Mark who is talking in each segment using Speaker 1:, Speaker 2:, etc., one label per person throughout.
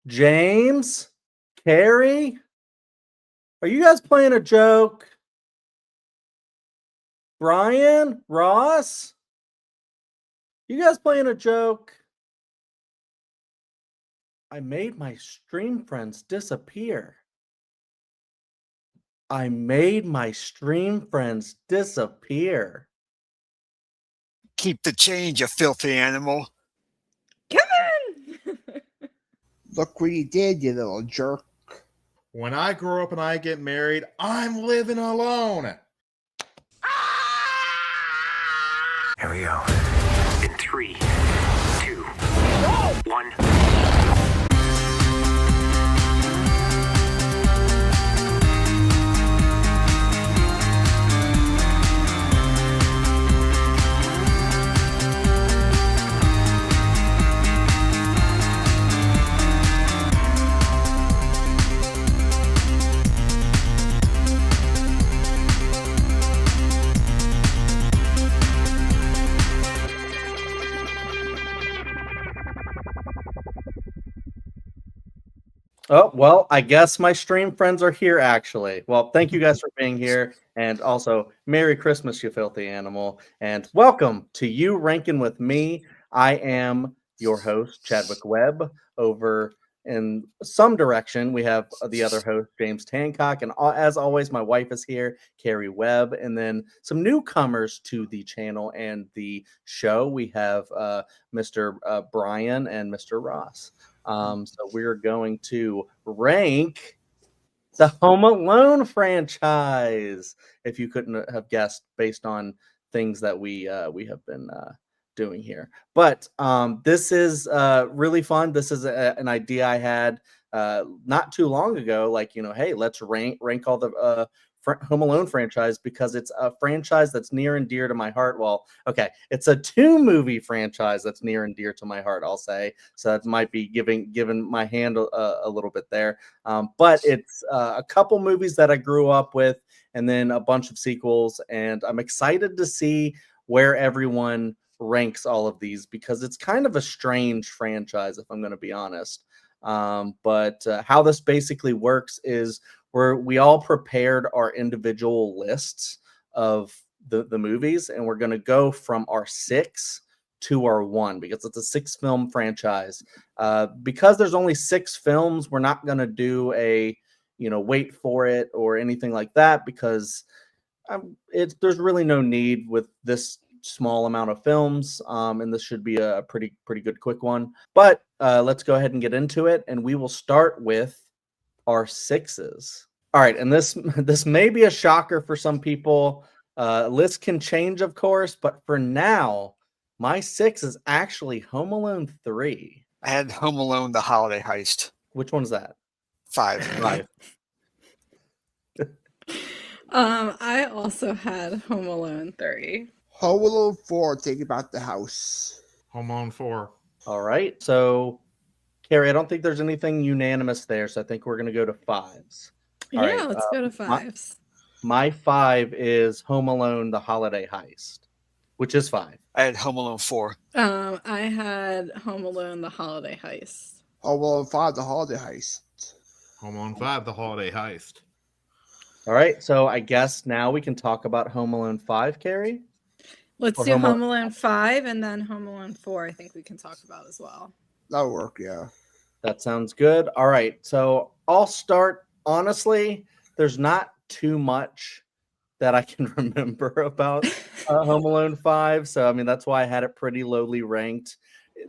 Speaker 1: James, Kerri, are you guys playing a joke? Brian, Ross, you guys playing a joke? I made my stream friends disappear. I made my stream friends disappear.
Speaker 2: Keep the change, you filthy animal.
Speaker 3: Kevin!
Speaker 4: Look what you did, you little jerk.
Speaker 5: When I grow up and I get married, I'm living alone.
Speaker 6: Here we go. In 3, 2, 1.
Speaker 1: Oh, well, I guess my stream friends are here, actually. Well, thank you guys for being here. And also, Merry Christmas, you filthy animal. And welcome to You Rankin' With Me. I am your host, Chadwick Webb. Over in some direction, we have the other host, James Tancock. And as always, my wife is here, Kerri Webb. And then some newcomers to the channel and the show. We have Mr. Brian and Mr. Ross. So we're going to rank the Home Alone franchise. If you couldn't have guessed, based on things that we have been doing here, but this is really fun. This is an idea I had not too long ago. Like, hey, let's rank all the Home Alone franchise, because it's a franchise that's near and dear to my heart. Well, okay, it's a 2-movie franchise that's near and dear to my heart, I'll say. So that might be giving my hand a little bit there. But it's a couple movies that I grew up with, and then a bunch of sequels. And I'm excited to see where everyone ranks all of these, because it's kind of a strange franchise, if I'm going to be honest. But how this basically works is we all prepared our individual lists of the movies, and we're going to go from our 6 to our 1, because it's a 6-film franchise. Because there's only 6 films, we're not going to do a wait for it or anything like that, because there's really no need with this small amount of films, and this should be a pretty good quick one. But let's go ahead and get into it, and we will start with our 6s. All right, and this may be a shocker for some people. Lists can change, of course, but for now, my 6 is actually Home Alone 3.
Speaker 2: I had Home Alone: The Holiday Heist.
Speaker 1: Which one's that?
Speaker 2: 5.
Speaker 3: I also had Home Alone 3.
Speaker 4: Home Alone 4, Take About the House.
Speaker 5: Home Alone 4.
Speaker 1: All right, so Kerri, I don't think there's anything unanimous there, so I think we're going to go to 5s. All
Speaker 3: yeah,
Speaker 1: right,
Speaker 3: let's go to 5s.
Speaker 1: My 5 is Home Alone: The Holiday Heist, which is 5.
Speaker 2: I had Home Alone 4.
Speaker 3: I had Home Alone: The Holiday Heist.
Speaker 4: Home Alone 5, The Holiday Heist.
Speaker 5: Home Alone 5, The Holiday Heist.
Speaker 1: All right, so I guess now we can talk about Home Alone 5, Kerri?
Speaker 3: Let's
Speaker 1: Or
Speaker 3: do
Speaker 1: Home
Speaker 3: Home Alone 5 and then Home Alone 4. I think we can talk about as well.
Speaker 4: That'll work, yeah.
Speaker 1: That sounds good. All right, so I'll start. Honestly, there's not too much that I can remember about Home Alone 5. So, I mean, that's why I had it pretty lowly ranked.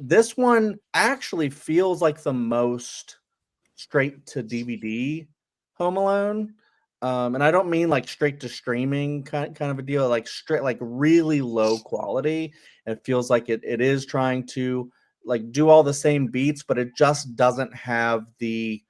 Speaker 1: This one actually feels like the most straight to DVD Home Alone. And I don't mean like straight to streaming kind of a deal, like straight, like really low quality. And it feels like it is trying to like do all the same beats, but it just doesn't have the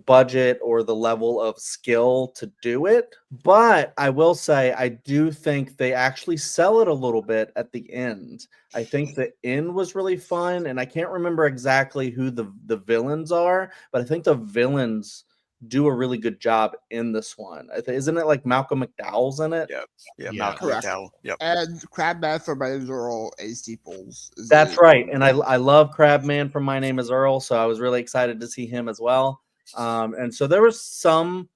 Speaker 1: budget or the level of skill to do it. But I will say, I do think they actually sell it a little bit at the end. I think the end was really fun, and I can't remember exactly who the villains are, but I think the villains do a really good job in this one. Isn't it like Malcolm McDowell's in it?
Speaker 2: Yeah,
Speaker 5: Yeah.
Speaker 2: Malcolm
Speaker 4: Correct.
Speaker 2: McDowell. Yep.
Speaker 4: And Crabman from My Name is Earl and Steeples.
Speaker 1: That's right. And I love Crabman from My Name is Earl, so I was really excited to see him as well. And so there was some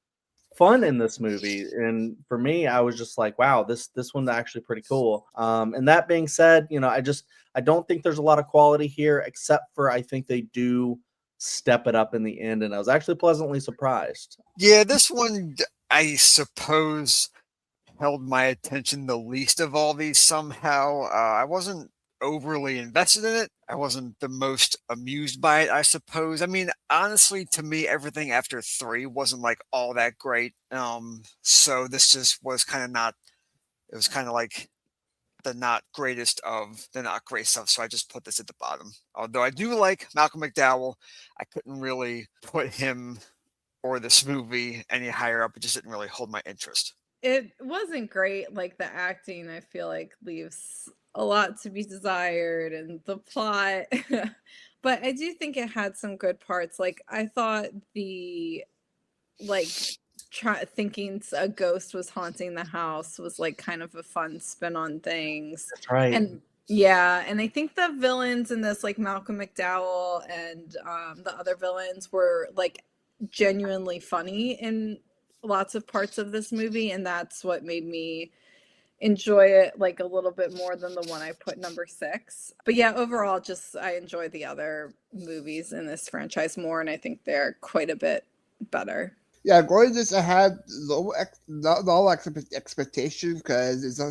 Speaker 1: fun in this movie, and for me, I was just like, wow, this one's actually pretty cool. And that being said, I don't think there's a lot of quality here, except for I think they do step it up in the end, and I was actually pleasantly surprised.
Speaker 2: Yeah, this one, I suppose, held my attention the least of all these somehow. I wasn't overly invested in it. I wasn't the most amused by it, I suppose. I mean, honestly, to me, everything after 3 wasn't like all that great. So this just was kind of not, it was kind of like the not greatest of the not great stuff. So I just put this at the bottom. Although I do like Malcolm McDowell, I couldn't really put him or this movie any higher up. It just didn't really hold my interest.
Speaker 3: It wasn't great. Like, the acting, I feel like, leaves a lot to be desired, and the plot. But I do think it had some good parts. Like, I thought the, like, thinking a ghost was haunting the house was like kind of a fun spin on things.
Speaker 1: That's right.
Speaker 3: And yeah, and I think the villains in this, like Malcolm McDowell and the other villains, were like genuinely funny in lots of parts of this movie, and that's what made me enjoy it like a little bit more than the one I put number 6. But yeah, overall, just I enjoy the other movies in this franchise more, and I think they're quite a bit better.
Speaker 4: Yeah, going to this, I had no expectation because it's a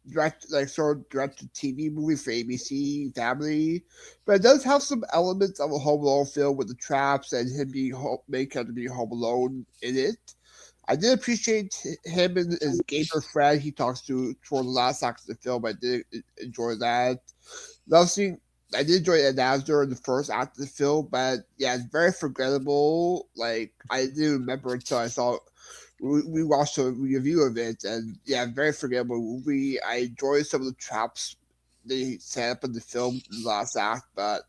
Speaker 4: direct to TV movie for ABC Family, but it does have some elements of a Home Alone film with the traps and him being home alone in it. I did appreciate him and his gamer friend he talks to toward the last act of the film. I did enjoy that. I did enjoy Ed Asner in the first act of the film, but yeah, it's very forgettable. Like, I didn't remember until I saw we watched a review of it, and yeah, very forgettable movie. I enjoyed some of the traps they set up in the film in the last act, but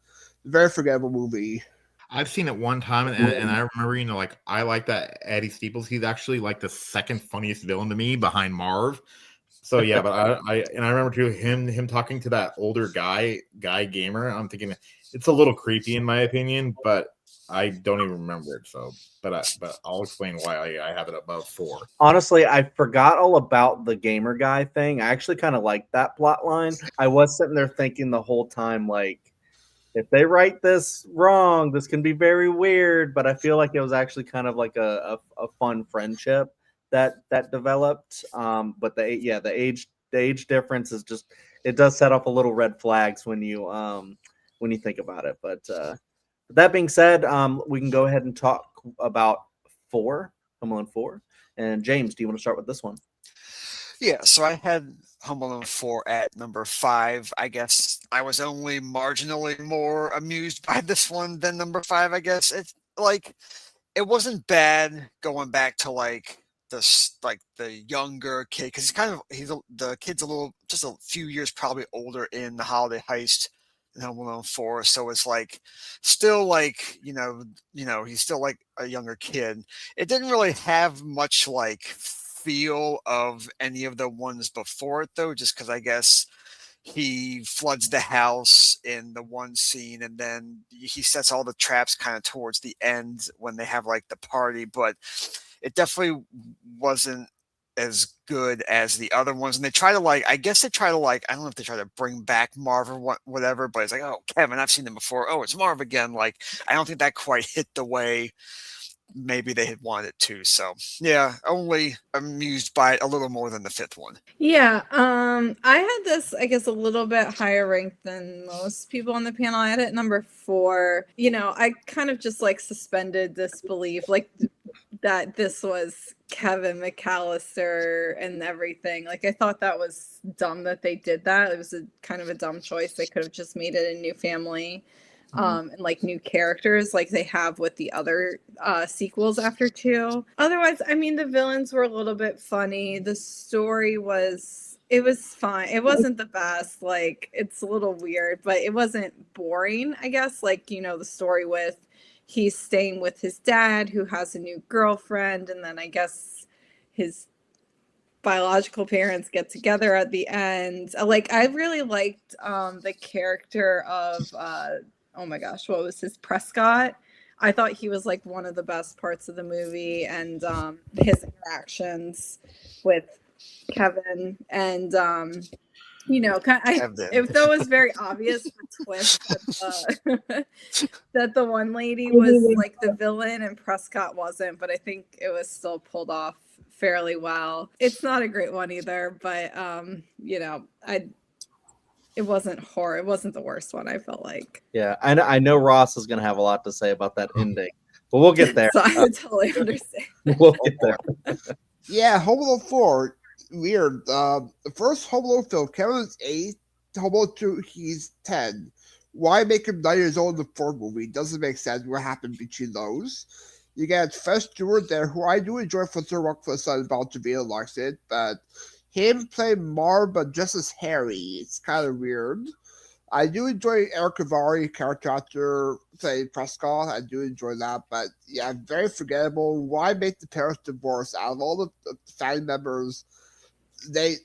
Speaker 4: very forgettable movie.
Speaker 5: I've seen it one time, and I remember, like, I like that Eddie Steeples. He's actually like the second funniest villain to me behind Marv. So yeah, but I remember too him talking to that older guy gamer. I'm thinking it's a little creepy in my opinion, but I don't even remember it. So, but I'll explain why I have it above 4.
Speaker 1: Honestly, I forgot all about the gamer guy thing. I actually kind of liked that plot line. I was sitting there thinking the whole time, like, if they write this wrong, this can be very weird. But I feel like it was actually kind of like a fun friendship that developed. But the age difference is just, it does set off a little red flags when you think about it. But that being said, we can go ahead and talk about 4, Home Alone 4. And James, do you want to start with this one?
Speaker 2: Yeah, so I had Home Alone 4 at number 5. I guess I was only marginally more amused by this one than number 5, I guess. It's like, it wasn't bad going back to like the younger kid, because the kid's just a few years probably older in the Holiday Heist than Home Alone 4. So it's like still like, he's still like a younger kid. It didn't really have much like feel of any of the ones before it though, just because I guess he floods the house in the one scene, and then he sets all the traps kind of towards the end when they have like the party, but it definitely wasn't as good as the other ones. And they try to I don't know if they try to bring back Marv or whatever, but it's like, oh, Kevin, I've seen them before. Oh, it's Marv again. Like, I don't think that quite hit the way maybe they had wanted it to. So yeah, only amused by it a little more than the 5th one.
Speaker 3: Yeah, I had this, I guess, a little bit higher ranked than most people on the panel. I had it number 4. I kind of just like suspended disbelief, like that this was Kevin McAllister and everything. Like, I thought that was dumb that they did that. It was a kind of a dumb choice. They could have just made it a new family. And like new characters like they have with the other sequels after 2. Otherwise, I mean, the villains were a little bit funny. The story was fine. It wasn't the best. Like, it's a little weird, but it wasn't boring, I guess. Like, the story with he's staying with his dad who has a new girlfriend, and then I guess his biological parents get together at the end. Like, I really liked the character of oh my gosh, what was his Prescott? I thought he was like one of the best parts of the movie, and his interactions with Kevin, and you know, if that was very obvious the twist that that the one lady was like the villain and Prescott wasn't, but I think it was still pulled off fairly well. It's not a great one either, but you know, it wasn't horror. It wasn't the worst one, I felt like.
Speaker 1: Yeah, I know Ross is going to have a lot to say about that ending, but we'll get there.
Speaker 3: So I would totally understand.
Speaker 1: We'll get there.
Speaker 4: Yeah, Home Alone 4, weird. The first Home Alone film, Kevin's 8, Home Alone 2, he's 10. Why make him 9 years old in the fourth movie? Doesn't make sense what happened between those. You got Fred Stewart there, who I do enjoy for the Rock for the Sun, about to be likes it, but him playing Marv, but just as Harry, it's kind of weird. I do enjoy Eric Cavari, character actor, playing Prescott. I do enjoy that, but yeah, very forgettable. Why make the parents divorce? Out of all the family members, the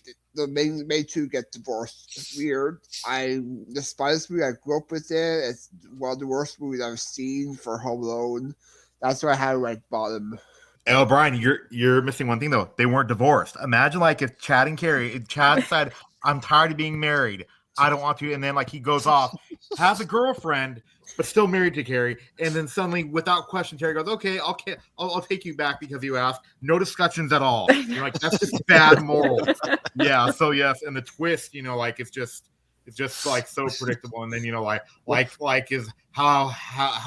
Speaker 4: main two get divorced. It's weird. I despise this movie. I grew up with it. It's one of the worst movies I've seen for Home Alone. That's why I had it right bottom.
Speaker 5: Oh, Brian, you're missing one thing though. They weren't divorced. Imagine like if Chad and Kerri, if Chad said, "I'm tired of being married. I don't want to," and then like he goes off, has a girlfriend, but still married to Kerri, and then suddenly, without question, Kerri goes, "Okay, I'll take you back because you asked." No discussions at all. You're like, that's just bad morals. Yeah. So yes, and the twist, you know, like it's just like so predictable. And then, you know, like is how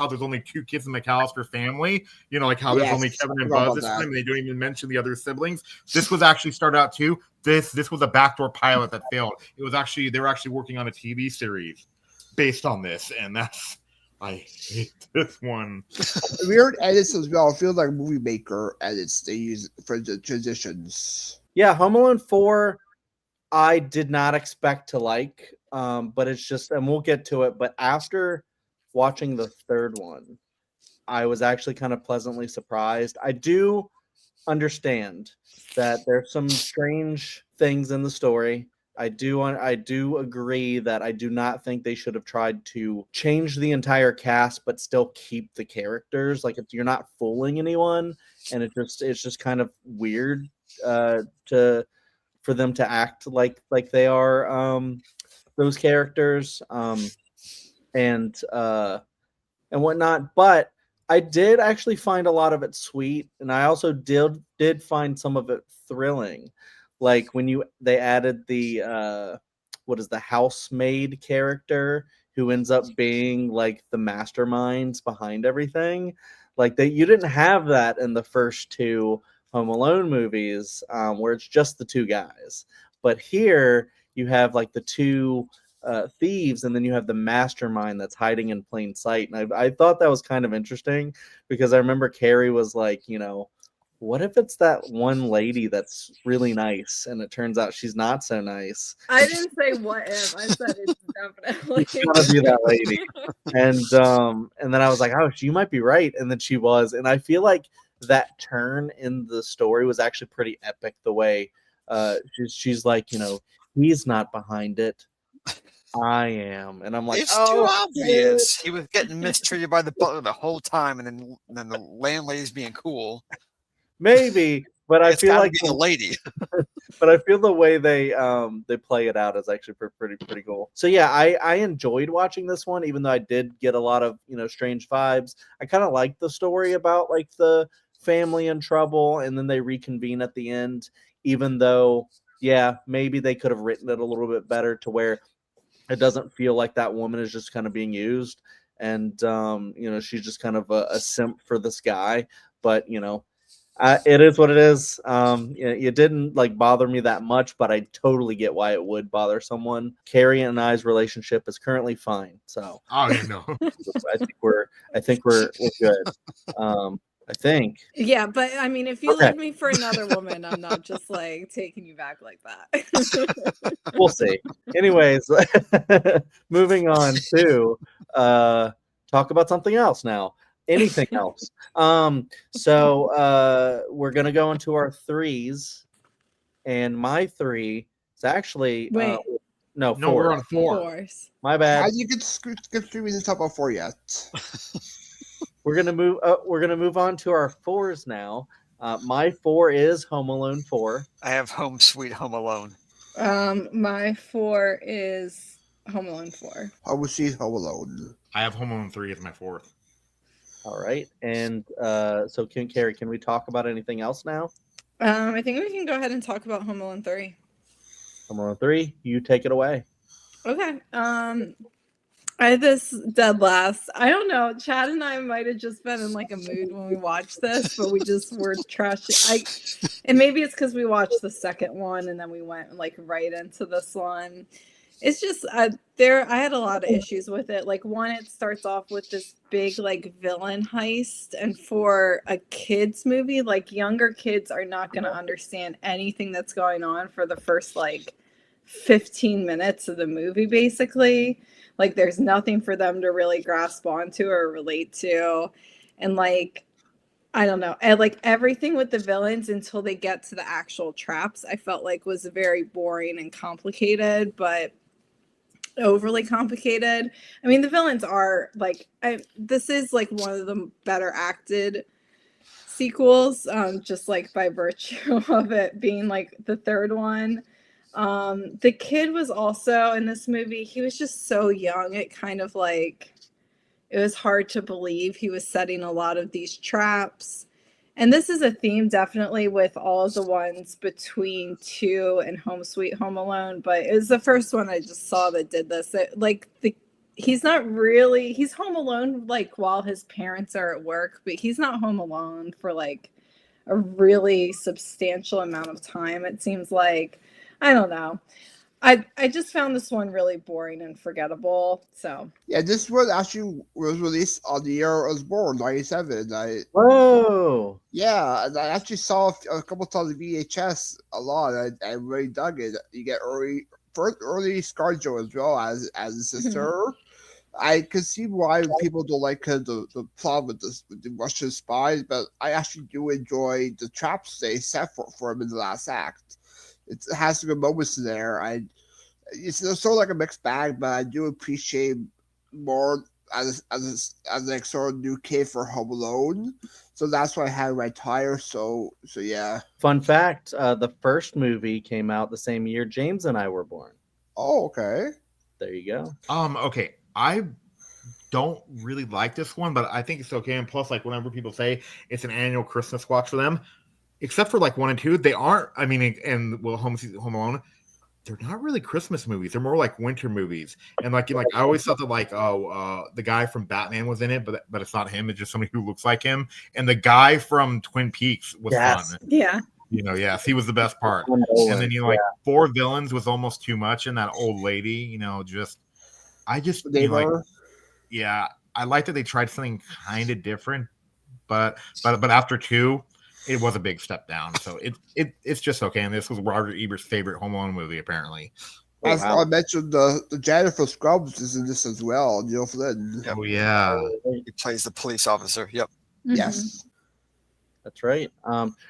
Speaker 5: there's only 2 kids in the McAllister family, you know, like how there's only Kevin and Buzz this time, and they don't even mention the other siblings. This was actually started out too. This was a backdoor pilot that failed. It was actually, they were actually working on a TV series based on this, and that's, I hate this one.
Speaker 4: Weird edits as well. I feel like Movie Maker edits they use for the transitions.
Speaker 1: Yeah, Home Alone 4, I did not expect to like, but it's just, and we'll get to it, but after watching the third one, I was actually kind of pleasantly surprised. I do understand that there's some strange things in the story. I do agree that I do not think they should have tried to change the entire cast but still keep the characters. Like, you're not fooling anyone, and it's just kind of weird for them to act like they are those characters and whatnot. But I did actually find a lot of it sweet, and I also did find some of it thrilling. Like when they added the the housemaid character who ends up being like the masterminds behind everything. Like you didn't have that in the first 2 Home Alone movies, where it's just the 2 guys. But here you have like the 2 thieves, and then you have the mastermind that's hiding in plain sight. And I thought that was kind of interesting, because I remember Kerri was like, you know, what if it's that one lady that's really nice, and it turns out she's not so nice?
Speaker 3: I didn't say what if. I said it's definitely
Speaker 1: gonna be that lady. And then I was like, oh, she might be right, and then she was. And I feel like that turn in the story was actually pretty epic. The way she's like, you know, he's not behind it, I am. And I'm like,
Speaker 2: it's too obvious. He was getting mistreated by the butler the whole time, and then the landlady's being cool.
Speaker 1: Maybe, but I feel like
Speaker 2: the lady.
Speaker 1: But I feel the way they play it out is actually pretty cool. So yeah, I enjoyed watching this one, even though I did get a lot of, you know, strange vibes. I kind of liked the story about like the family in trouble, and then they reconvene at the end, even though, yeah, maybe they could have written it a little bit better to where it doesn't feel like that woman is just kind of being used, and you know, she's just kind of a simp for this guy. But you know, it is what it is. It didn't like bother me that much, but I totally get why it would bother someone. Kerri and I's relationship is currently fine, so
Speaker 5: I know.
Speaker 1: I think we're good. I think.
Speaker 3: Yeah, but I mean, if you leave me for another woman, I'm not just like taking you back like that.
Speaker 1: We'll see. Anyways, moving on to talk about something else now. anything else. So we're gonna go into our threes, and my three is actually
Speaker 3: Wait.
Speaker 1: no,
Speaker 5: No, we're
Speaker 1: four.
Speaker 5: on 4.
Speaker 3: Fours.
Speaker 1: My
Speaker 4: How
Speaker 1: bad.
Speaker 4: do you get streaming the top of 4 yet?
Speaker 1: We're gonna move. We're gonna move on to our fours now. My 4 is Home Alone 4.
Speaker 2: I have Home Sweet Home Alone.
Speaker 3: My 4 is Home Alone 4.
Speaker 4: How was she Home Alone?
Speaker 5: I have Home Alone 3 as my 4th.
Speaker 1: All right, and so Kerri, can we talk about anything else now?
Speaker 3: I think we can go ahead and talk about Home Alone 3.
Speaker 1: Home Alone 3, you take it away.
Speaker 3: Okay. I had this dead last. I don't know. Chad and I might have just been in like a mood when we watched this, but we just were trashing. And maybe it's because we watched the second one and then we went like right into this one. It's just I had a lot of issues with it. Like one, it starts off with this big like villain heist, and for a kids movie, like younger kids are not going to understand anything that's going on for the first like 15 minutes of the movie, basically. Like there's nothing for them to really grasp onto or relate to, and like I don't know, and like everything with the villains until they get to the actual traps, I felt like was very boring and complicated, but overly complicated. I mean, the villains are like this is like one of the better acted sequels, just like by virtue of it being like the third one. The kid was also in this movie. He was just so young. It kind of like it was hard to believe he was setting a lot of these traps. And this is a theme definitely with all of the ones between 2 and Home Sweet Home Alone, but it was the first one I just saw that did this. He's not really, he's home alone like while his parents are at work, but he's not home alone for like a really substantial amount of time. It seems like, I don't know. I just found this one really boring and forgettable. So
Speaker 4: Yeah, this one actually was released on the year I was born, 97.
Speaker 1: Whoa!
Speaker 4: Yeah, and I actually saw a couple times on VHS a lot. I really dug it. You get early ScarJo as well as a sister. I could see why people don't like the plot with the Russian spies, but I actually do enjoy the traps they set for him in the last act. It has some good moments in there. It's sort of like a mixed bag, but I do appreciate more as like sort of new kid for Home Alone. So that's why I had my tire. So yeah.
Speaker 1: Fun fact: the first movie came out the same year James and I were born.
Speaker 4: Oh, okay.
Speaker 1: There you go.
Speaker 5: Okay. I don't really like this one, but I think it's okay. And plus, like whenever people say it's an annual Christmas watch for them, except for like 1 and 2, they aren't. I mean, and Home Alone, they're not really Christmas movies. They're more like winter movies. And like I always thought that like the guy from Batman was in it, but it's not him. It's just somebody who looks like him. And the guy from Twin Peaks was fun.
Speaker 3: Yeah.
Speaker 5: Yes, he was the best part. And then 4 villains was almost too much, and that old lady, yeah, I like that they tried something kind of different, but after 2, it was a big step down. So it's just okay. And this was Roger Ebert's favorite Home Alone movie, apparently.
Speaker 4: As I mentioned, the janitor for Scrubs is in this as well, Neil Flynn.
Speaker 5: Oh yeah,
Speaker 2: he plays the police officer. Yep.
Speaker 3: Mm-hmm.
Speaker 4: Yes.
Speaker 1: That's right.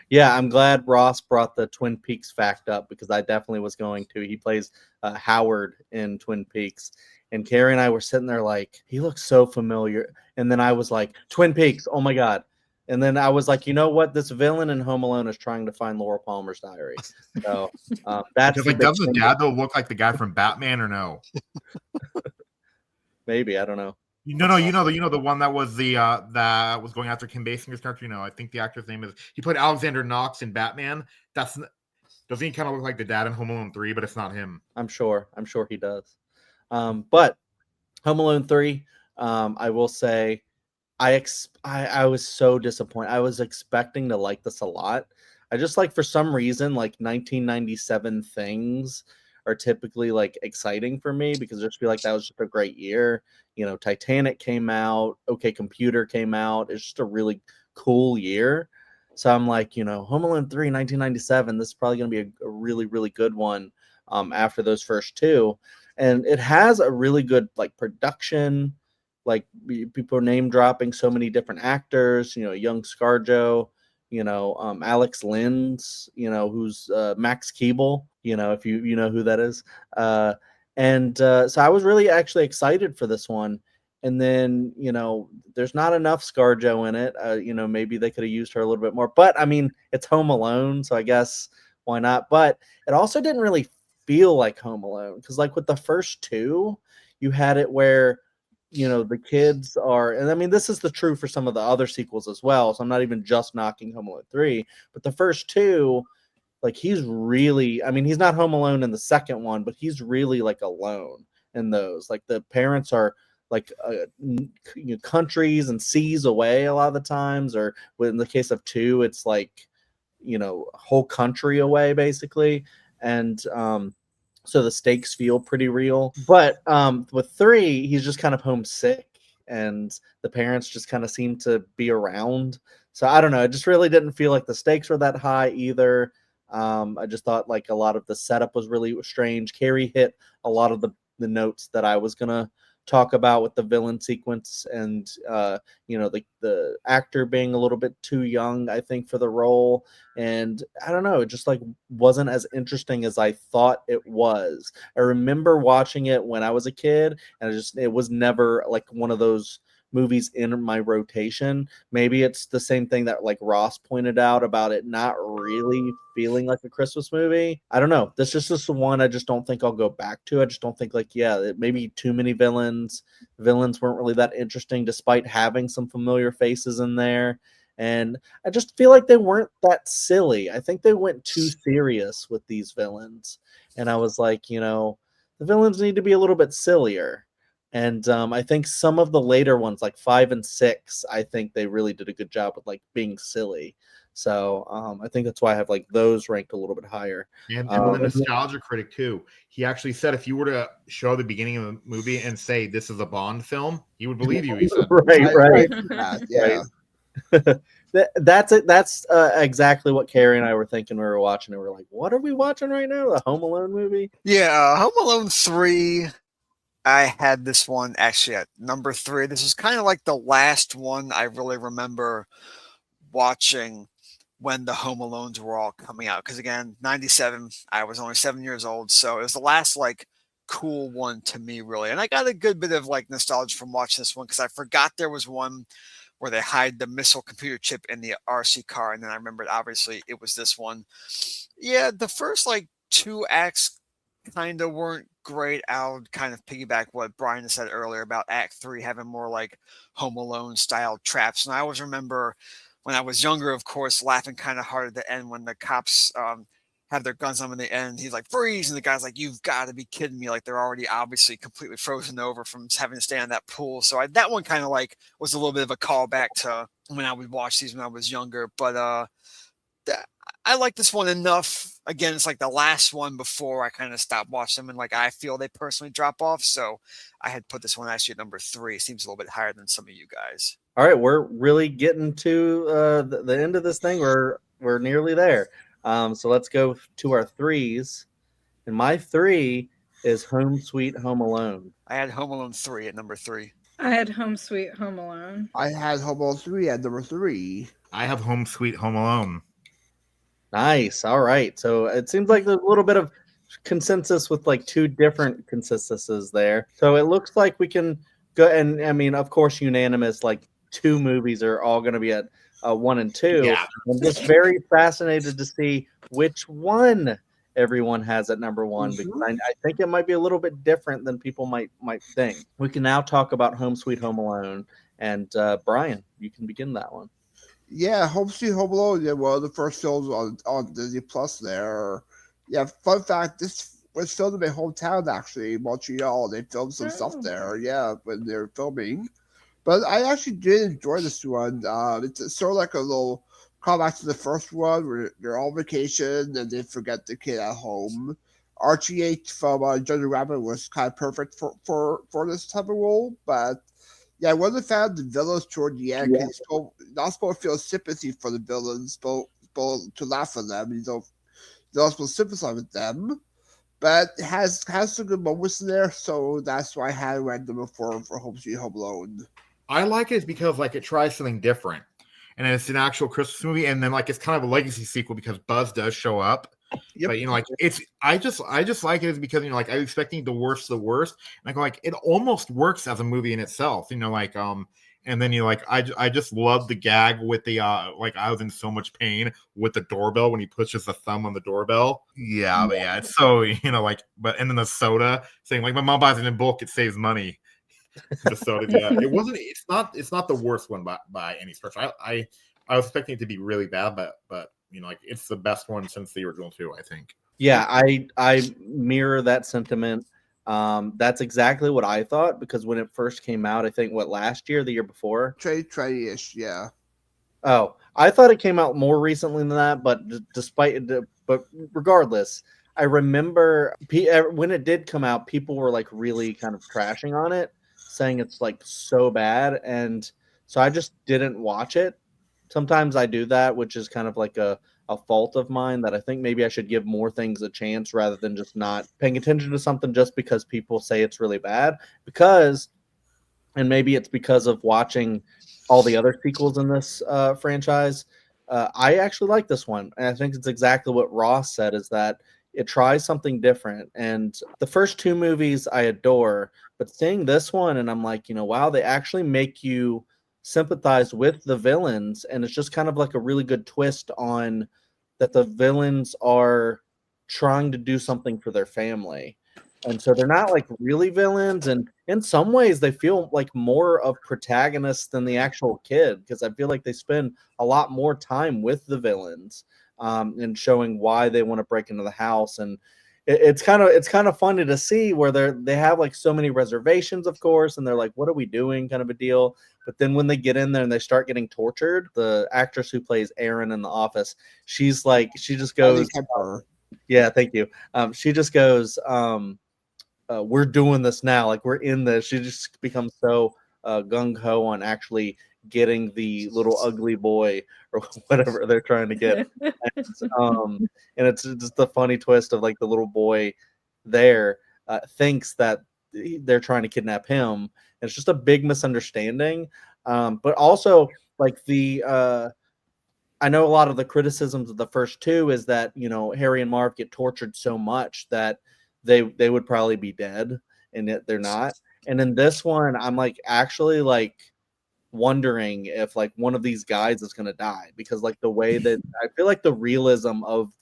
Speaker 1: Yeah, I'm glad Ross brought the Twin Peaks fact up because I definitely was going to. He plays Howard in Twin Peaks. And Kerri and I were sitting there like, he looks so familiar. And then I was like, Twin Peaks, oh my God. And then I was like, you know what? This villain in Home Alone is trying to find Laura Palmer's diary. So that's
Speaker 5: like, does the dad though look like the guy from Batman or no?
Speaker 1: Maybe, I don't know.
Speaker 5: No, you know the one that was that was going after Kim Basinger's character. I think the actor's name is, he played Alexander Knox in Batman. Doesn't he kind of look like the dad in Home Alone 3? But it's not him.
Speaker 1: I'm sure he does. But Home Alone 3, I will say, I was so disappointed. I was expecting to like this a lot. I just like, for some reason, like 1997 things are typically like exciting for me because I just feel like that was just a great year. Titanic came out, OK Computer came out. It's just a really cool year. So I'm like, Home Alone 3, 1997, this is probably going to be a really, really good one after those first 2. And it has a really good like production. like people are name dropping so many different actors, young ScarJo, Alex Linz, who's Max Keeble, if you know who that is. So I was really actually excited for this one. And then, there's not enough ScarJo in it. Maybe they could have used her a little bit more. But I mean, it's Home Alone, so I guess why not? But it also didn't really feel like Home Alone because, like with the first two, you had it where the kids are, and I mean, this is the true for some of the other sequels as well. So I'm not even just knocking Home Alone 3, but the first two, like he's really, I mean, he's not Home Alone in the second one, but he's really like alone in those. Like the parents are like countries and seas away a lot of the times, or in the case of two, it's like whole country away basically, and so the stakes feel pretty real. But with three, he's just kind of homesick, and the parents just kind of seem to be around. So I don't know. It just really didn't feel like the stakes were that high either. I just thought like a lot of the setup was really strange. Kerri hit a lot of the notes that I was gonna talk about with the villain sequence, and the actor being a little bit too young, I think, for the role. And I don't know, it just like wasn't as interesting as I thought it was. I remember watching it when I was a kid, and it was never like one of those movies in my rotation. Maybe it's the same thing that like Ross pointed out about it not really feeling like a Christmas movie. I don't know. This is just the one I just don't think I'll go back to. I just don't think like, maybe too many villains. Villains weren't really that interesting despite having some familiar faces in there. And I just feel like they weren't that silly. I think they went too serious with these villains. And I was like, the villains need to be a little bit sillier. And I think some of the later ones, like 5 and 6, I think they really did a good job with like being silly. So I think that's why I have like those ranked a little bit higher.
Speaker 5: And the nostalgia critic too. He actually said if you were to show the beginning of the movie and say this is a Bond film, he would believe you. He said,
Speaker 1: right.
Speaker 4: Yeah.
Speaker 1: That's it. That's exactly what Kerri and I were thinking when we were watching it. We're like, what are we watching right now? The Home Alone movie?
Speaker 2: Yeah, Home Alone 3. I had this one actually at number 3. This was kind of like the last one I really remember watching when the Home Alones were all coming out. Because again, 97, I was only 7 years old. So it was the last like cool one to me, really. And I got a good bit of like nostalgia from watching this one because I forgot there was one where they hide the missile computer chip in the RC car. And then I remembered, obviously, it was this one. Yeah, the first like 2 acts kind of weren't great. I'll kind of piggyback what Brian said earlier about Act 3 having more like Home Alone style traps. And I always remember when I was younger, of course, laughing kind of hard at the end when the cops have their guns on in the end. He's like, freeze. And the guy's like, you've got to be kidding me. Like they're already obviously completely frozen over from having to stay on that pool. So that one kind of like was a little bit of a callback to when I would watch these when I was younger. But I like this one enough. Again, it's like the last one before I kind of stopped watching them, and like I feel they personally drop off. So I had put this one actually at number 3. It seems a little bit higher than some of you guys.
Speaker 1: All right, we're really getting to the end of this thing. We're nearly there. So let's go to our 3s. And my 3 is Home Sweet Home Alone.
Speaker 2: I had Home Alone 3 at number 3.
Speaker 3: I had Home Sweet Home Alone.
Speaker 4: I had Home Alone 3 at number 3.
Speaker 5: I have Home Sweet Home Alone.
Speaker 1: Nice. All right. So it seems like there's a little bit of consensus with like 2 different consensuses there. So it looks like we can go, and I mean, of course, unanimous, like 2 movies are all going to be at 1 and 2.
Speaker 5: Yeah.
Speaker 1: I'm just very fascinated to see which one everyone has at number 1 because I think it might be a little bit different than people might think. We can now talk about Home Sweet Home Alone, and Brian, you can begin that one.
Speaker 4: Yeah, Home Sweet Home Alone, yeah, one of the first films on Disney Plus there. Yeah, fun fact, this was filmed in my hometown, actually, Montreal. They filmed some stuff there, yeah, when they were filming. But I actually did enjoy this one. It's sort of like a little callback to the first one where they're all on vacation and they forget the kid at home. Archie H from Johnny Rabbit was kind of perfect for this type of role, but yeah, I wasn't a fan of the villains toward the end. Yeah. You're not supposed to feel sympathy for the villains, but to laugh at them. You're not supposed to sympathize with them. but it has some good moments in there, so that's why I had it at number 4 for Home Sweet Home Alone.
Speaker 5: I like it because like it tries something different, and it's an actual Christmas movie, and then like it's kind of a legacy sequel because Buzz does show up.
Speaker 4: Yep.
Speaker 5: But like I just like it is because like I was expecting the worst of the worst. And like it almost works as a movie in itself. And then I just love the gag with the like I was in so much pain with the doorbell when he pushes the thumb on the doorbell. Yeah, but yeah, it's so but and then the soda saying like my mom buys it in bulk, it saves money. The soda, yeah. It's not the worst one by any stretch. I was expecting it to be really bad, but like it's the best one since the original 2, I think.
Speaker 1: Yeah, I mirror that sentiment. That's exactly what I thought because when it first came out, I think last year, the year before,
Speaker 4: Trade-ish, yeah.
Speaker 1: Oh, I thought it came out more recently than that, but but regardless, I remember when it did come out, people were like really kind of trashing on it, saying it's like so bad, and so I just didn't watch it. Sometimes I do that, which is kind of like a fault of mine that I think maybe I should give more things a chance rather than just not paying attention to something just because people say it's really bad. And maybe it's because of watching all the other sequels in this franchise. I actually like this one, and I think it's exactly what Ross said: is that it tries something different. And the first 2 movies I adore, but seeing this one, and I'm like, wow, they actually make you sympathize with the villains, and it's just kind of like a really good twist on that the villains are trying to do something for their family. And so they're not like really villains, and in some ways they feel like more of protagonists than the actual kid because I feel like they spend a lot more time with the villains and showing why they want to break into the house. And it's kind of funny to see where they have like so many reservations, of course, and they're like, "What are we doing?" kind of a deal. But then when they get in there and they start getting tortured, the actress who plays Erin in The Office, she just goes, "Yeah, thank you." She just goes. We're doing this now. Like we're in this. She just becomes so gung ho on actually getting the little ugly boy or whatever they're trying to get. And it's just the funny twist of like the little boy there thinks that they're trying to kidnap him. And it's just a big misunderstanding. But also like I know a lot of the criticisms of the first 2 is that, Harry and Marv get tortured so much that they would probably be dead, and yet they're not. And in this one, I'm like actually like wondering if like one of these guys is gonna die because like the way that I feel like the realism of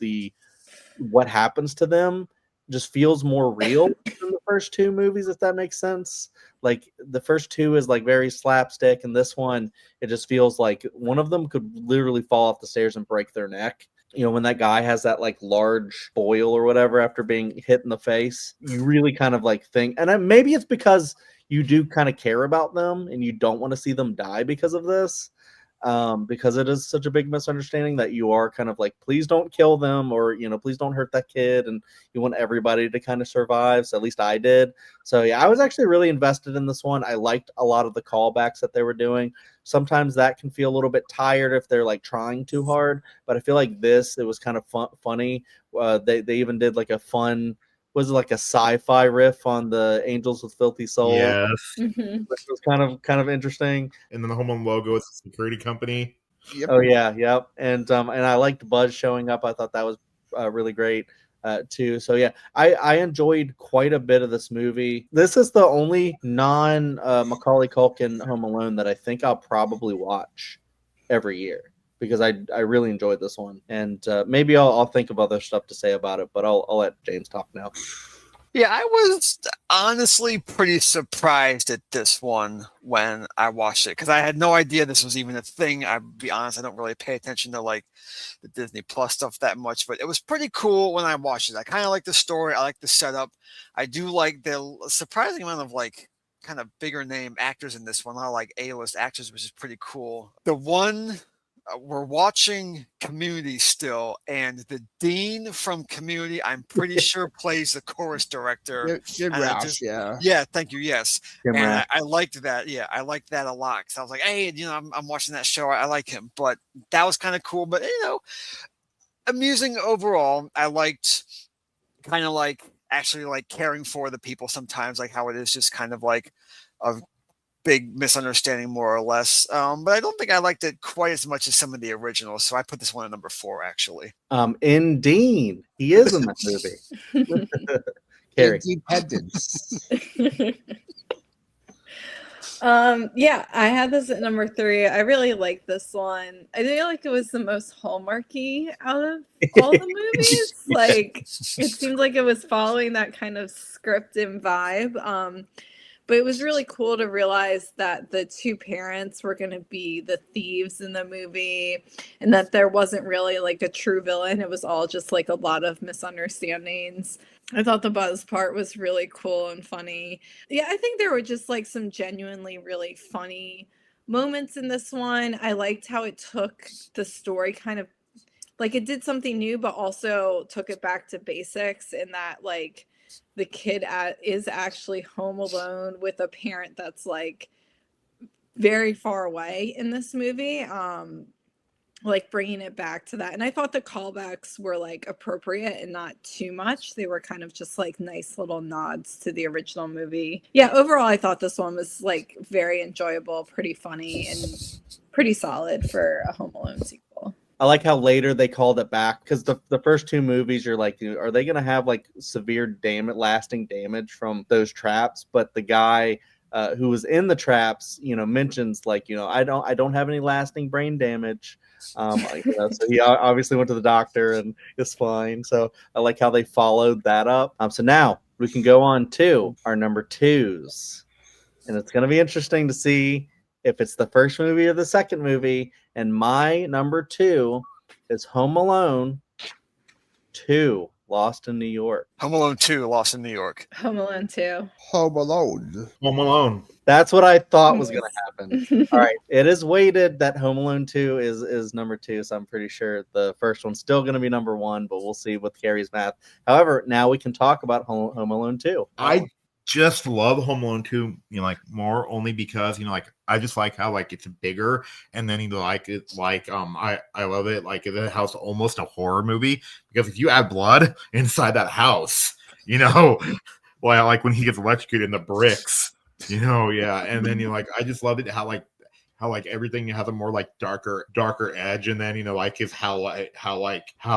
Speaker 1: what happens to them just feels more real than the first 2 movies, if that makes sense. Like the first 2 is like very slapstick, and this one it just feels like one of them could literally fall off the stairs and break their neck. When that guy has that like large boil or whatever after being hit in the face, you really kind of like think, and maybe it's because you do kind of care about them and you don't want to see them die because of this, because it is such a big misunderstanding that you are kind of like, please don't kill them, or please don't hurt that kid, and you want everybody to kind of survive. So at least I did. So yeah, I was actually really invested in this one. I liked a lot of the callbacks that they were doing. Sometimes that can feel a little bit tired if they're like trying too hard, but I feel like it was kind of funny. They even did like a fun, was it like a sci-fi riff on the Angels with Filthy Souls?
Speaker 5: Yes.
Speaker 3: Mhm.
Speaker 1: Which was kind of interesting.
Speaker 5: And then the Home Alone logo is a security company.
Speaker 4: Yep.
Speaker 1: Oh yeah, yep. And I liked Buzz showing up. I thought that was really great too. So yeah, I enjoyed quite a bit of this movie. This is the only non Macaulay Culkin Home Alone that I think I'll probably watch every year because I really enjoyed this one. And maybe I'll think of other stuff to say about it, but I'll let James talk now.
Speaker 2: Yeah, I was honestly pretty surprised at this one when I watched it because I had no idea this was even a thing. I'll be honest, I don't really pay attention to like the Disney Plus stuff that much, but it was pretty cool when I watched it. I kind of like the story. I like the setup. I do like the surprising amount of like kind of bigger name actors in this one. A lot of like A-list actors, which is pretty cool. The one we're watching Community still, and the dean from Community, I'm pretty sure plays the chorus director.
Speaker 4: Jim
Speaker 2: And I
Speaker 4: Rouse,
Speaker 2: just-
Speaker 4: yeah.
Speaker 2: Yeah, thank you. Yes,
Speaker 1: Jim
Speaker 2: and
Speaker 1: Rath.
Speaker 2: I liked that. Yeah, I liked that a lot because I was like, hey, I'm watching that show. I like him, but that was kind of cool. But amusing overall. I liked kind of like actually like caring for the people sometimes, like how it is just kind of like a big misunderstanding more or less. But I don't think I liked it quite as much as some of the originals, so I put this one at number 4 actually.
Speaker 1: Indeed, he is in that movie. Kerri.
Speaker 4: Independence.
Speaker 3: Yeah, I had this at number 3. I really like this one. I feel like it was the most hallmarky out of all the movies. Like, it seemed like it was following that kind of script and vibe. But it was really cool to realize that the two parents were going to be the thieves in the movie, and that there wasn't really like a true villain. It was all just like a lot of misunderstandings. I thought the Buzz part was really cool and funny. Yeah, I think there were just like some genuinely really funny moments in this one. I liked how it took the story kind of like it did something new, but also took it back to basics in that like the kid is actually home alone with a parent that's like very far away in this movie. Like bringing it back to that. And I thought the callbacks were like appropriate and not too much. They were kind of just like nice little nods to the original movie. Yeah, overall I thought this one was like very enjoyable, pretty funny, and pretty solid for a Home Alone sequel.
Speaker 1: I like how later they called it back, because the first two movies, you're like, are they going to have like severe lasting damage from those traps? But the guy who was in the traps, mentions like, I don't have any lasting brain damage. So he obviously went to the doctor and is fine. So I like how they followed that up. So now we can go on to our number 2s, and it's going to be interesting to see if it's the first movie or the second movie. And my number 2 is Home Alone 2, Lost in New York.
Speaker 2: Home Alone 2, Lost in New York.
Speaker 3: Home Alone 2.
Speaker 4: Home Alone.
Speaker 5: Home Alone.
Speaker 1: That's what I thought was going to happen. All right. It is weighted that Home Alone 2 is number 2, so I'm pretty sure the first one's still going to be number 1, but we'll see with Kerri's math. However, now we can talk about Home Alone 2.
Speaker 5: I just love Home Alone 2, like more only because, like I just like how like it's bigger, and then like it's like I love it like the house almost a horror movie, because if you add blood inside that house, well, like when he gets electrocuted in the bricks, yeah, and then like I just love it how like everything has a more like darker edge, and then like is how like I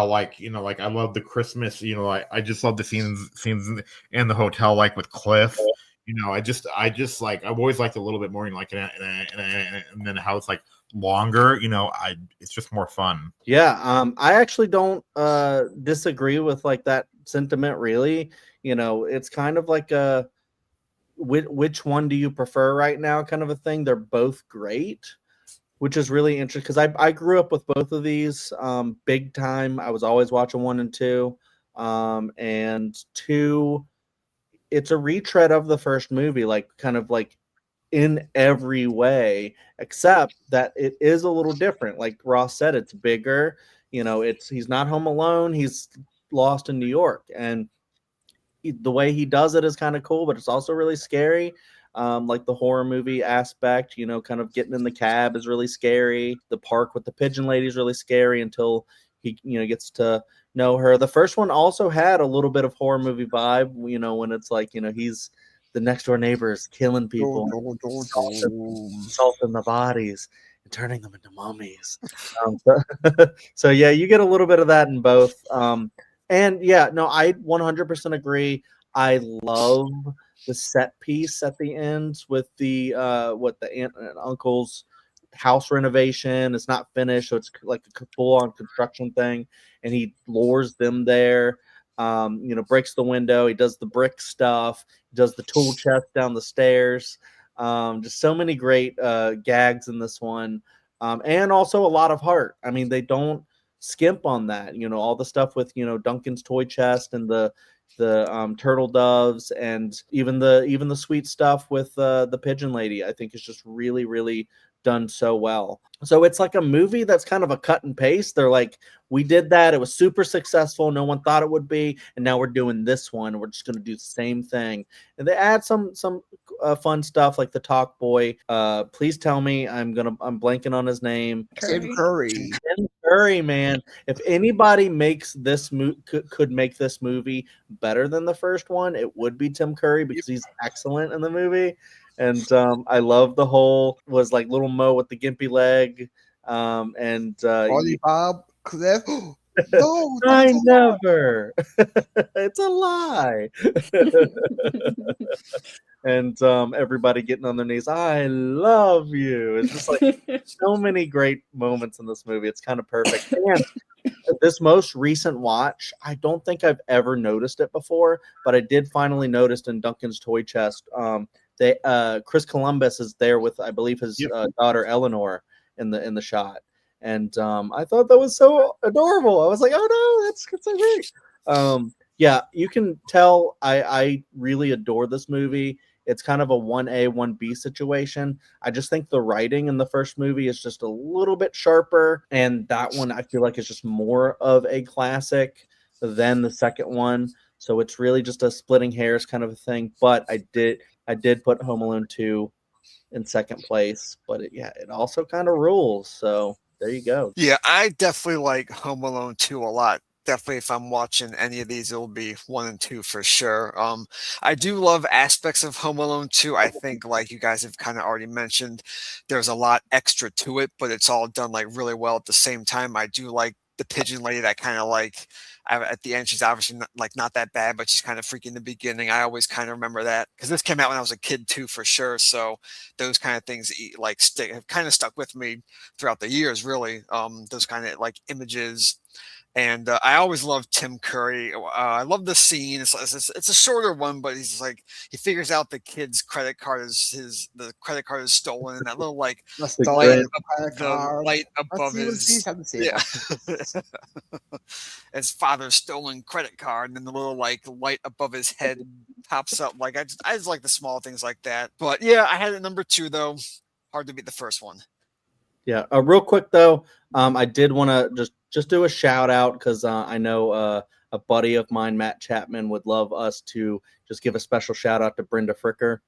Speaker 5: love the Christmas, I just love the scenes in the hotel like with Cliff, I just like I've always liked a little bit more like and then how it's like longer, it's just more fun.
Speaker 1: Yeah, I actually don't disagree with like that sentiment really. It's kind of like a which one do you prefer right now kind of a thing. They're both great, which is really interesting because I grew up with both of these big time. I was always watching 1 and 2, and 2, it's a retread of the first movie, like kind of like in every way, except that it is a little different. Like Ross said, it's bigger. He's not home alone. He's lost in New York, and the way he does it is kind of cool, but it's also really scary. Like the horror movie aspect, kind of getting in the cab is really scary. The park with the pigeon lady is really scary until he, gets to know her. The first one also had a little bit of horror movie vibe, when it's like, he's the next door neighbors killing people, salting the bodies and turning them into mummies. So yeah, you get a little bit of that in both. And yeah, no, I 100% agree. I love the set piece at the end with the the aunt and uncle's house renovation. It's not finished, so it's like a full-on construction thing, and he lures them there. Breaks the window. He does the brick stuff. He does the tool chest down the stairs. Just so many great gags in this one, and also a lot of heart. I mean, they don't skimp on that. All the stuff with Duncan's toy chest and the turtle doves, and even the sweet stuff with the pigeon lady, I think is just really, really done so well. So it's like a movie that's kind of a cut and paste. They're like, we did that, it was super successful, no one thought it would be, and now we're doing this one, we're just going to do the same thing. And they add some fun stuff like the talk boy, please tell me, I'm blanking on his name.
Speaker 4: Tim Curry.
Speaker 1: Curry, man. If anybody makes this could make this movie better than the first one, it would be Tim Curry because he's excellent in the movie. And I love the whole was like little Mo with the gimpy leg.
Speaker 4: Bonnie Bob Cliff. No,
Speaker 1: I
Speaker 4: that's a lie.
Speaker 1: never. It's a lie. And everybody getting on their knees. I love you. It's just like so many great moments in this movie. It's kind of perfect. And this most recent watch, I don't think I've ever noticed it before, but I did finally notice in Duncan's toy chest. Chris Columbus is there with, I believe, his daughter Eleanor in the shot. And I thought that was so adorable. I was like, oh no, that's so great. Yeah, you can tell I really adore this movie. It's kind of a 1A, 1B situation. I just think the writing in the first movie is just a little bit sharper. And that one I feel like is just more of a classic than the second one. So it's really just a splitting hairs kind of a thing. But I did put Home Alone 2 in second place. But it also kind of rules. So there you go.
Speaker 2: Yeah, I definitely like Home Alone 2 a lot. Definitely, if I'm watching any of these, it'll be 1 and 2 for sure. I do love aspects of Home Alone 2. I think, like you guys have kind of already mentioned, there's a lot extra to it, but it's all done like really well at the same time. I do like the pigeon lady that kind of like at the end, she's obviously not that bad, but she's kind of freaky in the beginning. I always kind of remember that because this came out when I was a kid too, for sure. So those kind of things like have kind of stuck with me throughout the years, really. Those kind of like images. And I always loved Tim Curry. I love the scene. It's a shorter one, but he's like he figures out the kid's credit card is the credit card is stolen, and that little like the light above his his father's stolen credit card, and then the little like light above his head pops up. Like I just like the small things like that. But yeah, I had it number 2 though. Hard to beat the first one.
Speaker 1: Yeah. Real quick though, I did want to just do a shout out because I know a buddy of mine, Matt Chapman, would love us to just give a special shout out to Brenda Fricker,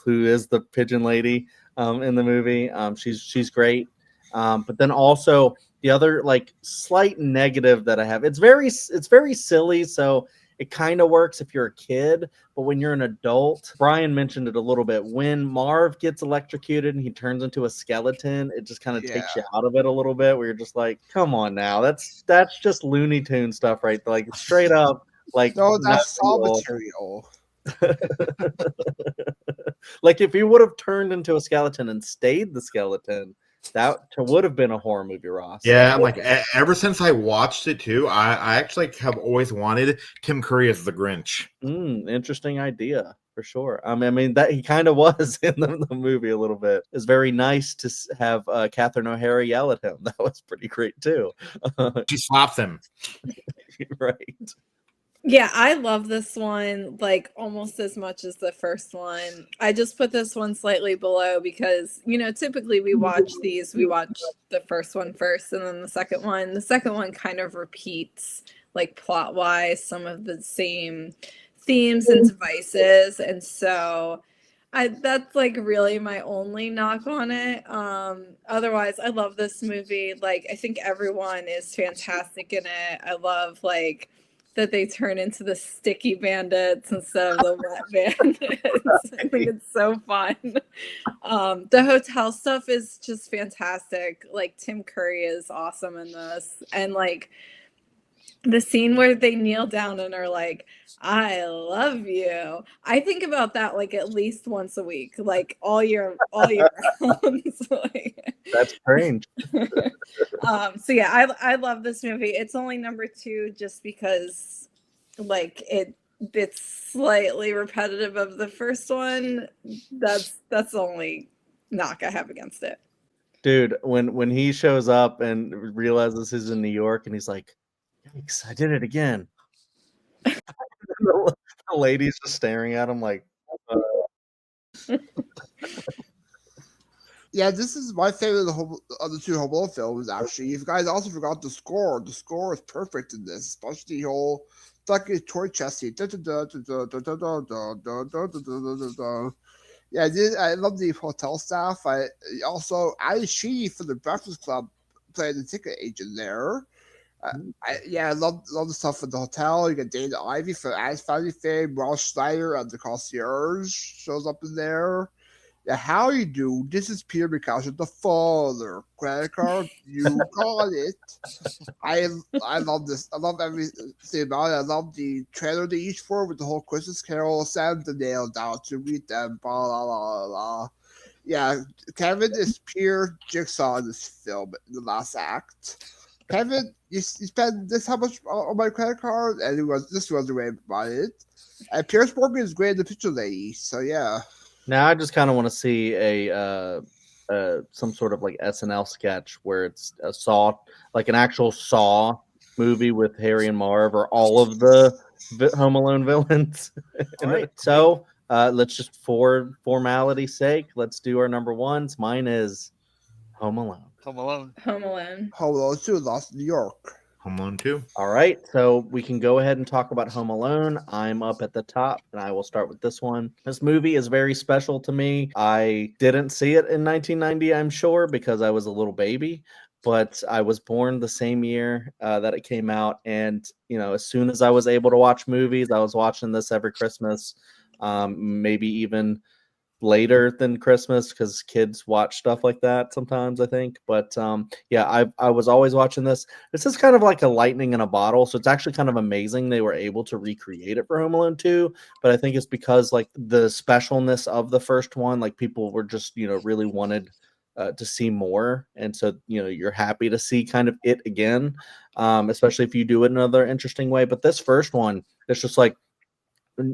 Speaker 1: who is the pigeon lady in the movie. She's great. But then also the other like slight negative that I have, it's very silly. So it kind of works if you're a kid, but when you're an adult, Brian mentioned it a little bit. When Marv gets electrocuted and he turns into a skeleton, it just kind of takes you out of it a little bit. Where you're just like, "Come on now, that's just Looney Tune stuff, right?" Like straight up, like
Speaker 4: no, that's all material.
Speaker 1: Like if he would have turned into a skeleton and stayed the skeleton, that would have been a horror movie, Ross.
Speaker 5: Yeah, like ever since I watched it too, I actually have always wanted Tim Curry as the Grinch.
Speaker 1: Interesting idea for sure. I mean that he kind of was in the movie a little bit. It's very nice to have Catherine O'Hara yell at him. That was pretty great too.
Speaker 5: She slaps him.
Speaker 1: Right.
Speaker 3: Yeah, I love this one like almost as much as the first one. I just put this one slightly below because, typically we watch the first one first and then the second one. The second one kind of repeats like plot-wise some of the same themes and devices. And so that's like really my only knock on it. Otherwise, I love this movie. Like I think everyone is fantastic in it. I love like that they turn into the sticky bandits instead of the wet bandits. I think it's so fun. The hotel stuff is just fantastic. Like Tim Curry is awesome in this. And like the scene where they kneel down and are like, I love you. I think about that like at least once a week, like all year round.
Speaker 1: That's strange.
Speaker 3: So yeah, I love this movie. It's only number 2 just because like it's slightly repetitive of the first one. That's the only knock I have against it.
Speaker 1: Dude, when he shows up and realizes he's in New York and he's like, I did it again. The lady's just staring at him like.
Speaker 4: Yeah, this is my favorite of the 2 Home Alone films. Actually, if you guys also forgot the score is perfect in this, especially the whole fucking toy chest scene. Yeah, I love the hotel staff. I also Sheedy for the Breakfast Club playing the ticket agent there. I love the stuff in the hotel. You get Dana Ivy from Addams Family fame. Ross Schneider as the concierge shows up in there. Yeah, how you do? This is Peter McCaughey, the father. Credit card, you got it. I love this. I love everything about it. I love the trailer they each for with the whole Christmas Carol, Santa nailed out to read them. Blah blah blah blah. Yeah, Kevin is pure jigsaw in this film in the last act. Kevin, you spend this how much on my credit card, and this was the way about it. And Pierce Morgan is great in the picture lady. So yeah.
Speaker 1: Now I just kind of want to see a some sort of like SNL sketch where it's a Saw, like an actual Saw movie with Harry and Marv or all of the Home Alone villains.
Speaker 5: All right.
Speaker 1: So let's just, for formality's sake, let's do our number ones. Mine is Home Alone.
Speaker 2: Home Alone.
Speaker 3: Home Alone.
Speaker 4: Home Alone 2, Lost in New York.
Speaker 5: Home Alone 2.
Speaker 1: All right, so we can go ahead and talk about Home Alone. I'm up at the top, and I will start with this one. This movie is very special to me. I didn't see it in 1990, I'm sure, because I was a little baby, but I was born the same year that it came out, and as soon as I was able to watch movies, I was watching this every Christmas, maybe even later than Christmas because kids watch stuff like that sometimes, I think. But I was always watching this. This is kind of like a lightning in a bottle, so it's actually kind of amazing they were able to recreate it for Home Alone 2. But I think it's because like the specialness of the first one, like people were just really wanted to see more, and so you're happy to see kind of it again, especially if you do it another interesting way. But this first one, it's just like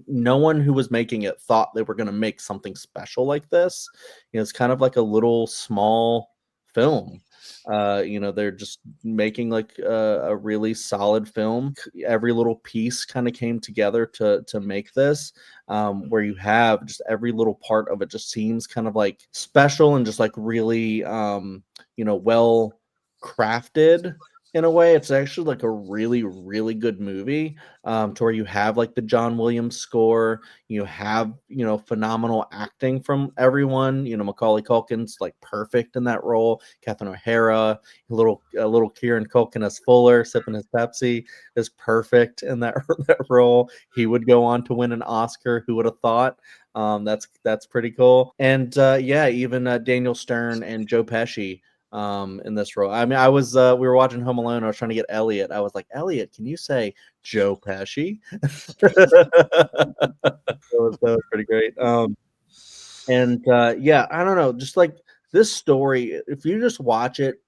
Speaker 1: no one who was making it thought they were going to make something special like this. It's kind of like a little small film. They're just making like a really solid film. Every little piece kind of came together to make this, where you have just every little part of it just seems kind of like special and just like really, well crafted. In a way, it's actually like a really, really good movie, to where you have like the John Williams score, you have, phenomenal acting from everyone. Macaulay Culkin's like perfect in that role. Catherine O'Hara, a little Kieran Culkin as Fuller sipping his Pepsi is perfect in that role. He would go on to win an Oscar. Who would have thought? That's pretty cool. And even Daniel Stern and Joe Pesci in this role. I mean, we were watching Home Alone. I was trying to get Elliot. I was like, Elliot, can you say Joe Pesci? that was pretty great. I don't know, just like this story, if you just watch it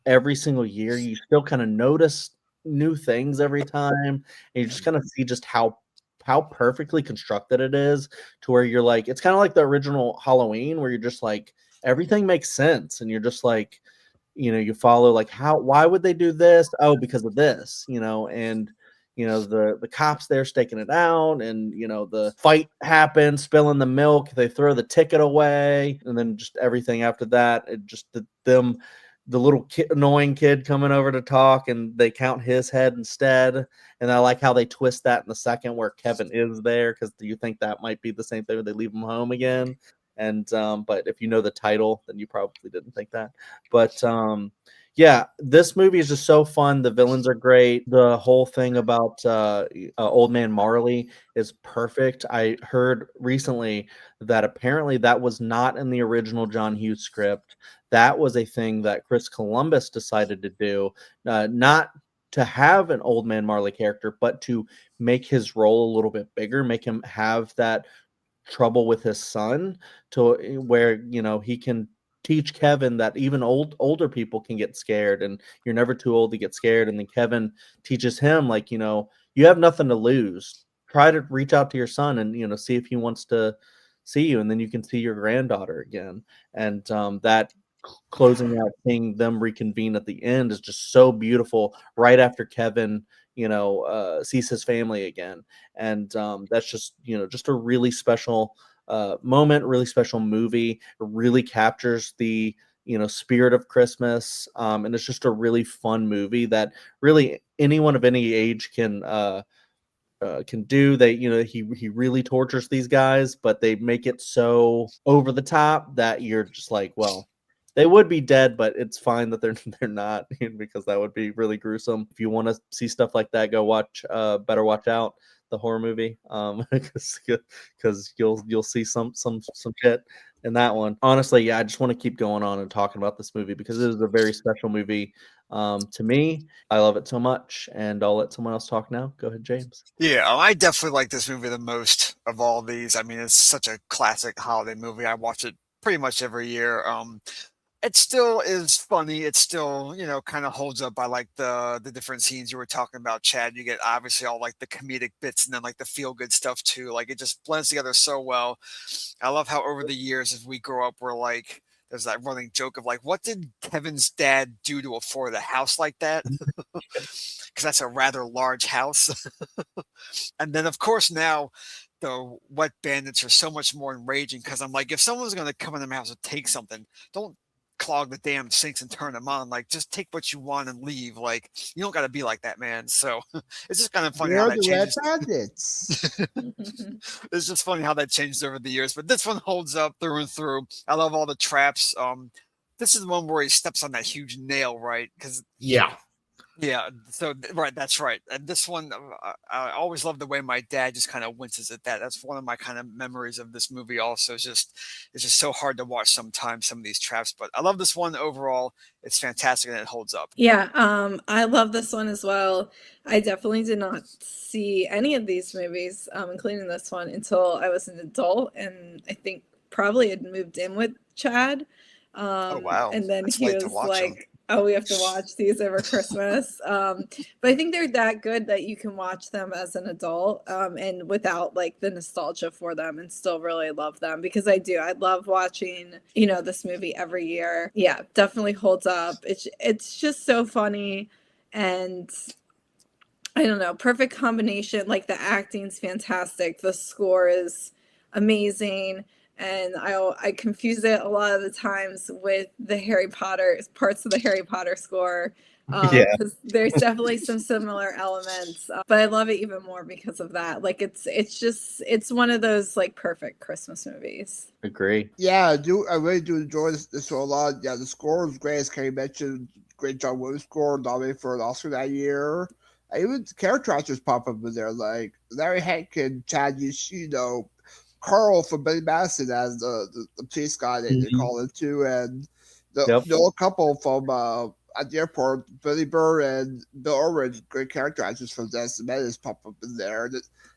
Speaker 1: every single year, you still kind of notice new things every time, and you just kind of see just how perfectly constructed it is, to where you're like, it's kind of like the original Halloween, where you're just like, everything makes sense, and you're just like, you follow like, why would they do this? Oh, because of this, and the cops there staking it out, and the fight happens, spilling the milk, they throw the ticket away, and then just everything after that, it just the little annoying kid coming over to talk, and they count his head instead. And I like how they twist that in the second, where Kevin is there, because you think that might be the same thing where they leave him home again. And but if you know the title, then you probably didn't think that. But this movie is just so fun. The villains are great. The whole thing about Old Man Marley is perfect. I heard recently that apparently that was not in the original John Hughes script. That was a thing that Chris Columbus decided to do, not to have an Old Man Marley character, but to make his role a little bit bigger, make him have that trouble with his son, to where he can teach Kevin that even older people can get scared, and you're never too old to get scared. And then Kevin teaches him, like, you have nothing to lose. Try to reach out to your son and see if he wants to see you, and then you can see your granddaughter again. And that closing out, seeing them reconvene at the end is just so beautiful, right after Kevin sees his family again. And that's just just a really special moment, really special movie. It really captures the spirit of Christmas, and it's just a really fun movie that really anyone of any age can do. They he really tortures these guys, but they make it so over the top that you're just like, well, They would be dead, but it's fine that they're not because that would be really gruesome. If you want to see stuff like that, go watch Better Watch Out, the horror movie, because you'll see some shit in that one. Honestly, yeah, I just want to keep going on and talking about this movie because it is a very special movie to me. I love it so much, and I'll let someone else talk now. Go ahead, James.
Speaker 2: Yeah, I definitely like this movie the most of all these. I mean, it's such a classic holiday movie. I watch it pretty much every year. It still is funny. It still, kind of holds up. I like the different scenes you were talking about, Chad. You get obviously all like the comedic bits and then like the feel good stuff too. Like it just blends together so well. I love how over the years as we grow up, we're like, there's that running joke of like, what did Kevin's dad do to afford a house like that? Because that's a rather large house. And then of course now the wet bandits are so much more enraging because I'm like, if someone's going to come in my house and take something, don't clog the damn sinks and turn them on. Like, just take what you want and leave. Like, you don't got to be like that, man. So it's just kind of funny how that changes. It's just funny how that changed over the years. But this one holds up through and through. I love all the traps. This is the one where he steps on that huge nail, right? Because yeah, so right, that's right. And this one, I always love the way my dad just kind of winces at that. That's one of my kind of memories of this movie. Also, it's just so hard to watch sometimes some of these traps. But I love this one overall. It's fantastic and it holds up.
Speaker 3: Yeah, I love this one as well. I definitely did not see any of these movies, including this one, until I was an adult, and I think probably had moved in with Chad.
Speaker 2: Oh wow!
Speaker 3: And then
Speaker 2: That's
Speaker 3: he
Speaker 2: late to
Speaker 3: was
Speaker 2: watch
Speaker 3: like,
Speaker 2: them.
Speaker 3: "Oh, we have to watch these over Christmas." But I think they're that good that you can watch them as an adult, and without like the nostalgia for them, and still really love them, because I do. I love watching, this movie every year. Yeah, definitely holds up. It's just so funny, and I don't know, perfect combination. Like the acting's fantastic, the score is amazing. And I confuse it a lot of the times with the Harry Potter parts of the Harry Potter score, because there's definitely some similar elements, but I love it even more because of that. Like it's one of those like perfect Christmas movies.
Speaker 1: Agree.
Speaker 4: Yeah, I really do enjoy this one a lot. Yeah, the score was great, as Kerri mentioned. Great John Williams score, nominated for an Oscar that year. Even the character actors pop up in there, like Larry Hankin, Chad, Karl from Billy Madison as the police guy they call it too, and the old couple from at the airport, Billy Burr and Bill Irwin, great character actors from Dennis the Menace pop up in there.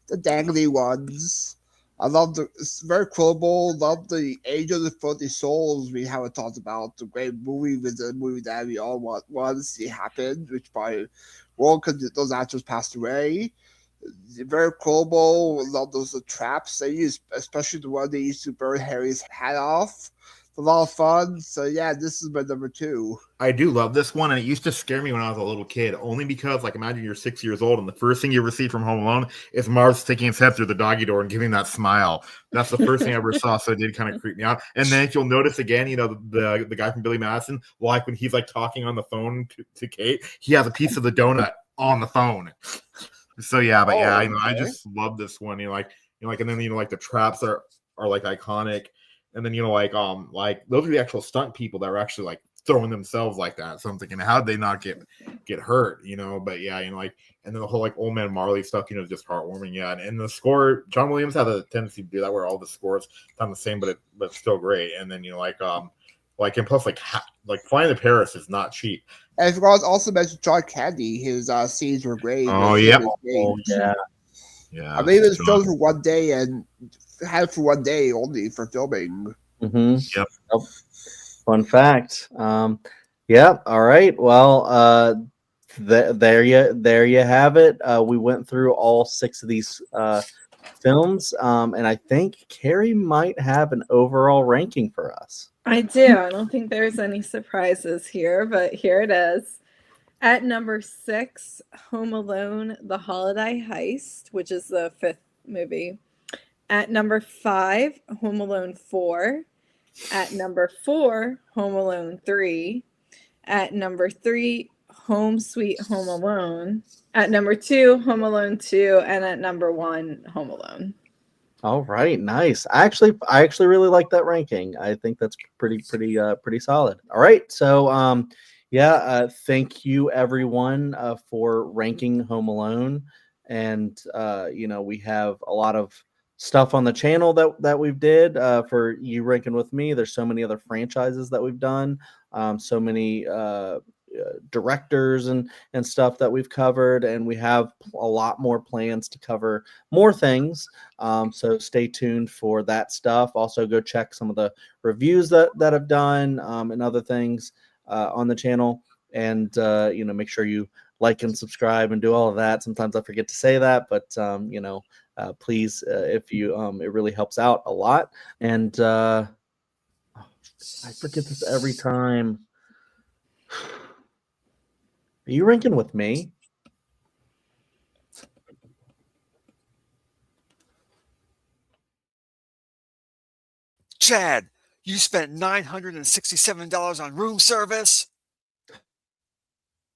Speaker 4: The dangly ones. I love it's very quotable. Love the Age of the Filthy Souls we haven't talked about. The great movie with the movie that we all want to see happen, which by because those actors passed away. Very quotable. Love those traps they use, especially the one they used to burn Harry's hat off. It's a lot of fun. So yeah, this is my number 2.
Speaker 5: I do love this one, and it used to scare me when I was a little kid, only because, like, imagine you're 6 years old, and the first thing you ever see from Home Alone is Marv sticking his head through the doggy door and giving that smile. That's the first thing I ever saw, so it did kind of creep me out. And then if you'll notice again, the guy from Billy Madison, like when he's like talking on the phone to Kate, he has a piece of the donut on the phone. So yeah, but I just love this one. And then like the traps are like iconic, and then like those are the actual stunt people that were actually like throwing themselves like that. So I'm thinking, how did they not get hurt? But yeah, and then the whole like Old Man Marley stuff, is just heartwarming. Yeah, and the score, John Williams had a tendency to do that where all the scores sound the same, but it's still great. And then and plus like Flying to Paris is not cheap.
Speaker 4: And I forgot to also mention John Candy. His scenes were great.
Speaker 5: Oh yeah,
Speaker 4: yeah. I mean, it was filmed for one day and had it for one day only for filming.
Speaker 1: Mm-hmm. Yep. Fun fact. Yeah. All right. Well, there you have it. We went through all 6 of these films, and I think Kerri might have an overall ranking for us.
Speaker 3: I do. I don't think there's any surprises here, but here it is. At number 6, Home Alone, The Holiday Heist, which is the 5th movie. At number 5, Home Alone 4. At number 4, Home Alone 3. At number 3, Home Sweet Home Alone. At number 2, Home Alone 2. And at number 1, Home Alone.
Speaker 1: All right, nice. I actually really like that ranking. I think that's pretty solid. All right, so yeah, thank you everyone for ranking Home Alone, and we have a lot of stuff on the channel that we've did for you ranking with me. There's so many other franchises that we've done, so many directors and stuff that we've covered, and we have a lot more plans to cover more things. So stay tuned for that stuff. Also, go check some of the reviews that I've done and other things on the channel. And make sure you like and subscribe and do all of that. Sometimes I forget to say that, but please, if you, it really helps out a lot. And I forget this every time. Are you ranking with me?
Speaker 2: Chad, you spent $967 on room service?